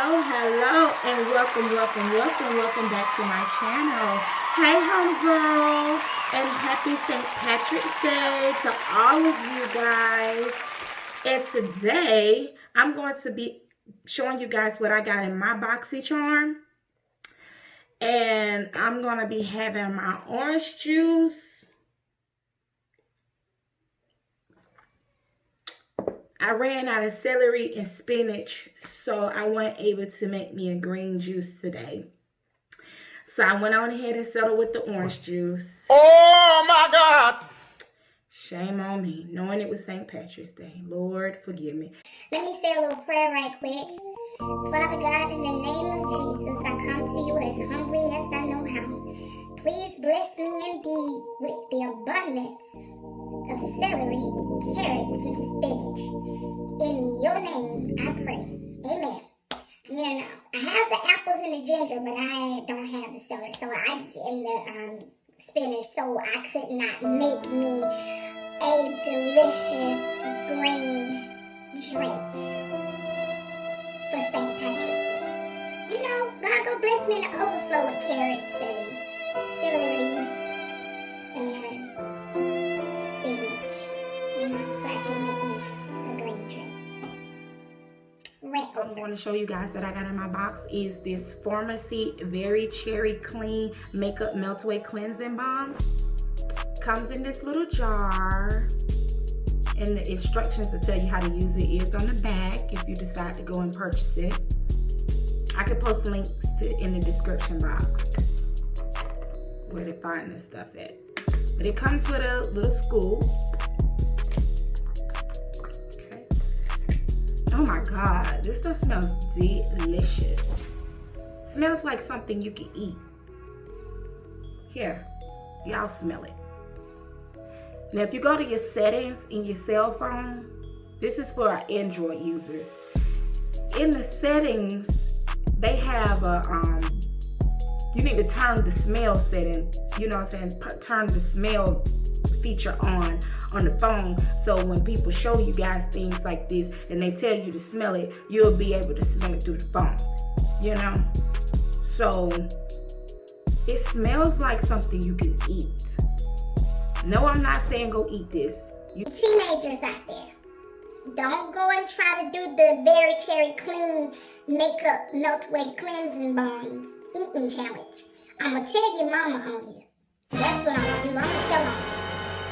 Hello, and welcome back to my channel. Hey, homegirl, and happy St. Patrick's Day to all of you guys. And today, I'm going to be showing you guys what I got in my Boxycharm. And I'm going to be having my orange juice. I ran out of celery and spinach, so I wasn't able to make me a green juice today. So I went on ahead and settled with the orange juice. Oh my God! Shame on me, knowing it was St. Patrick's Day. Lord, forgive me. Let me say a little prayer right quick. Father God, in the name of Jesus, I come to you as humbly as I know how. Please bless me indeed with the abundance of celery, carrots, and spinach. In your name, I pray. Amen. You know, I have the apples and the ginger, but I don't have the celery. So and the spinach, so I could not make me a delicious green drink for St. Patrick's Day. You know, God go bless me in the overflow with carrots and celery and spinach. You know, so I can make me a green drink. I'm going to show you guys that I got in my box is this FARMACY Very Cherry Clean Makeup Melt Away Cleansing Balm. Comes in this little jar, and the instructions to tell you how to use it is on the back if you decide to go and purchase it. I could post links in the description box where to find this stuff at. But it comes with a little scoop. Oh my God, this stuff smells delicious. Smells like something you can eat. Here, y'all smell it. Now, if you go to your settings in your cell phone, this is for our Android users. In the settings, they have a, you need to turn the smell setting, you know what I'm saying? Turn the smell feature on the phone, so when people show you guys things like this and they tell you to smell it, you'll be able to smell it through the phone, you know? So it smells like something you can eat. No, I'm not saying go eat this. Teenagers out there, don't go and try to do the Very Cherry Clean Makeup Melt Away Cleansing Balms eating challenge. I'm gonna tell your mama on you. That's what I'm gonna do. I'm gonna tell her.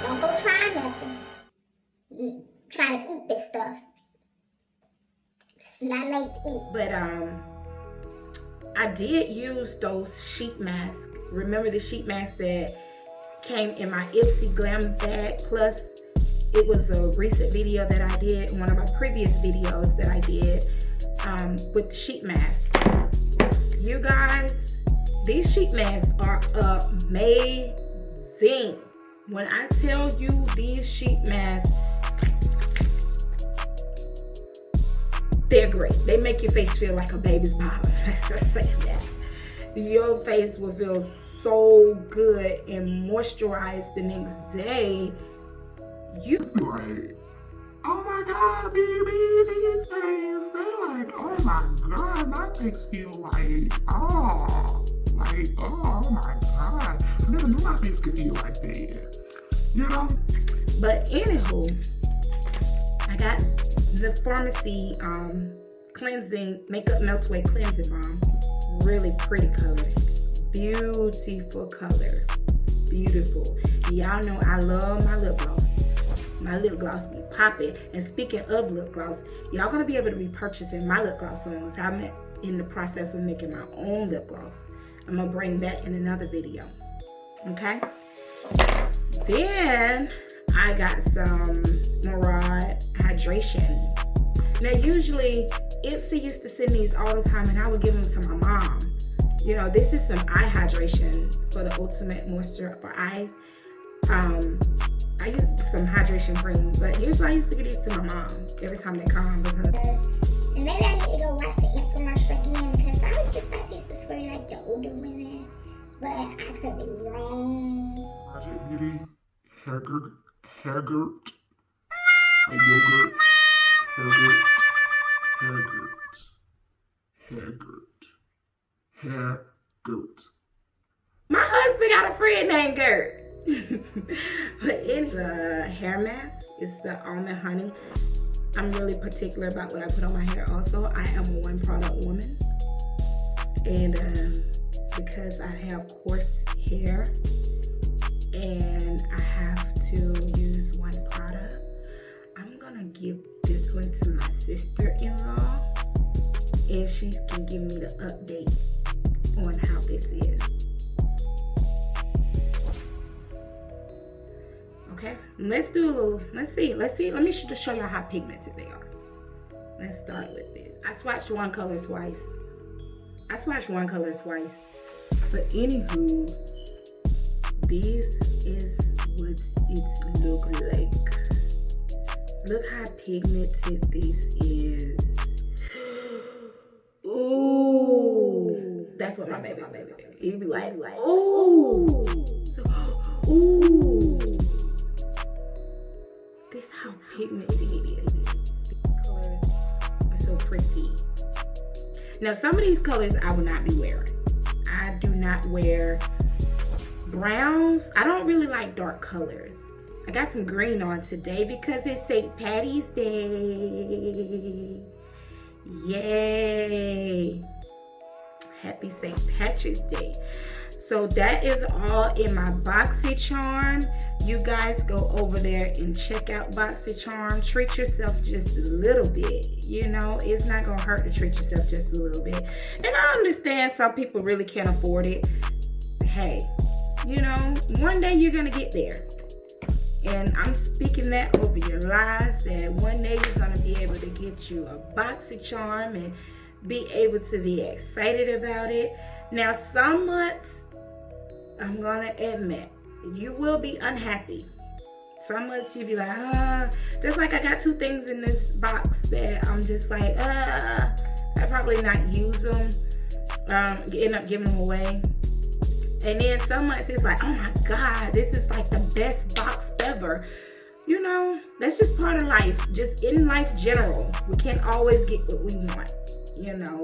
Don't go try nothing. Try to eat this stuff. It's not made to eat. But I did use those sheet masks. Remember the sheet masks that came in my Ipsy Glam bag? Plus, it was a recent video that I did, one of my previous videos that I did with the sheet mask. You guys, these sheet masks are amazing. When I tell you these sheet masks, they're great. They make your face feel like a baby's bottom. Let's just say that. Your face will feel so good and moisturized the next day. You Like, oh my God, baby, these days, they like, oh my God, my face feel like, oh my God. I never knew my face could feel like that, you know? But anywho, I got the FARMACY cleansing makeup melt away cleansing balm. Really pretty color, beautiful color, beautiful. Y'all know I love my lip gloss. My lip gloss be popping. And speaking of lip gloss, y'all gonna be able to be purchasing my lip gloss soon. So I'm in the process of making my own lip gloss. I'm gonna bring that in another video. Okay? Then I got some MURAD hydration. Now usually Ipsy used to send these all the time and I would give them to my mom. You know, this is some eye hydration for the ultimate moisture for eyes. I use some hydration cream, but usually I used to get these to my mom every time they come because. And maybe I need to go watch the infomercial again because I was just like this was for like the older women, but I could be wrong. Project Beauty, HAIRGURT, HAIRGURT, yogurt, HAIRGURT, HAIRGURT, HAIRGURT. HAIRGURT. My husband got a friend named Gert. But it's the hair mask. It's the almond honey. I'm really particular about what I put on my hair also. I am a one product woman. And because I have coarse hair and I have to use one product, I'm gonna give this one to my sister-in-law and she can give me the update on how this is. Okay, let's see. Let me just show y'all how pigmented they are. Let's start with this. I swatched one color twice. But anywho, this is what it look like. Look how pigmented this is. Ooh, that's what my baby. You'd be like, ooh, ooh. This how pigmented it is. The colors are so pretty. Now, some of these colors I will not be wearing. I do not wear browns. I don't really like dark colors. I got some green on today because it's St. Patty's Day. Yay. Happy St. Patrick's Day. So that is all in my Boxycharm. You guys go over there and check out Boxycharm. Treat yourself just a little bit. You know, it's not going to hurt to treat yourself just a little bit. And I understand some people really can't afford it. Hey, you know, one day you're going to get there. And I'm speaking that over your lives, that one day you're going to be able to get you a Boxycharm and be able to be excited about it. Now, some months, I'm going to admit, you will be unhappy. Some months you'll be like, just like I got 2 things in this box that I'm just like, I probably not use them, end up giving them away. And then some months it's like, oh my God, this is like the best box ever. You know, that's just part of life. Just in life general, we can't always get what we want. You know,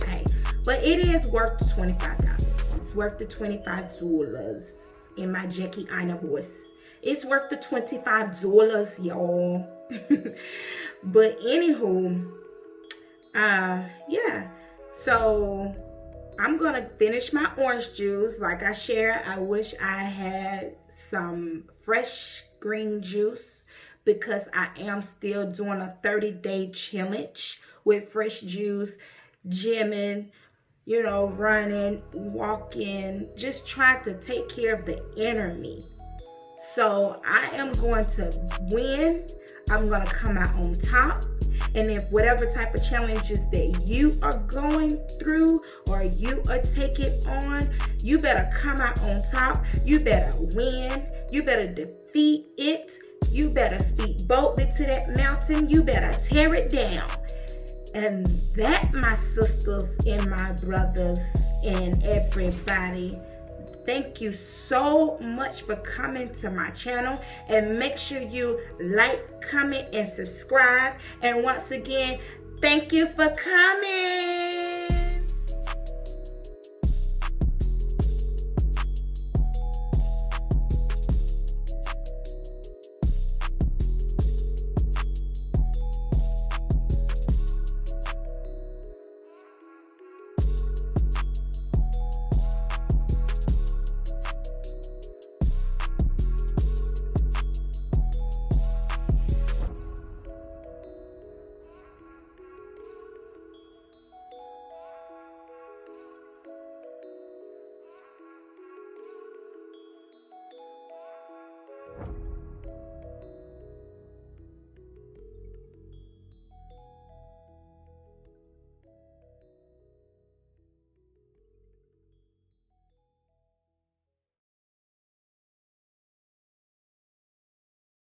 hey, but it is worth $25. It's worth the $25 in my Jackie Ina voice. It's worth the $25, y'all. But anywho, yeah. So I'm gonna finish my orange juice. Like I shared, I wish I had some fresh green juice because I am still doing a 30-day challenge with fresh juice, gymming, you know, running, walking, just trying to take care of the inner me. So I am going to win. I'm going to come out on top. And if whatever type of challenges that you are going through or you are taking on, you better come out on top. You better win. You better defeat it. You better speak boldly to that mountain. You better tear it down. And that, my sisters and my brothers and everybody, thank you so much for coming to my channel. And make sure you like, comment, and subscribe. And once again, thank you for coming.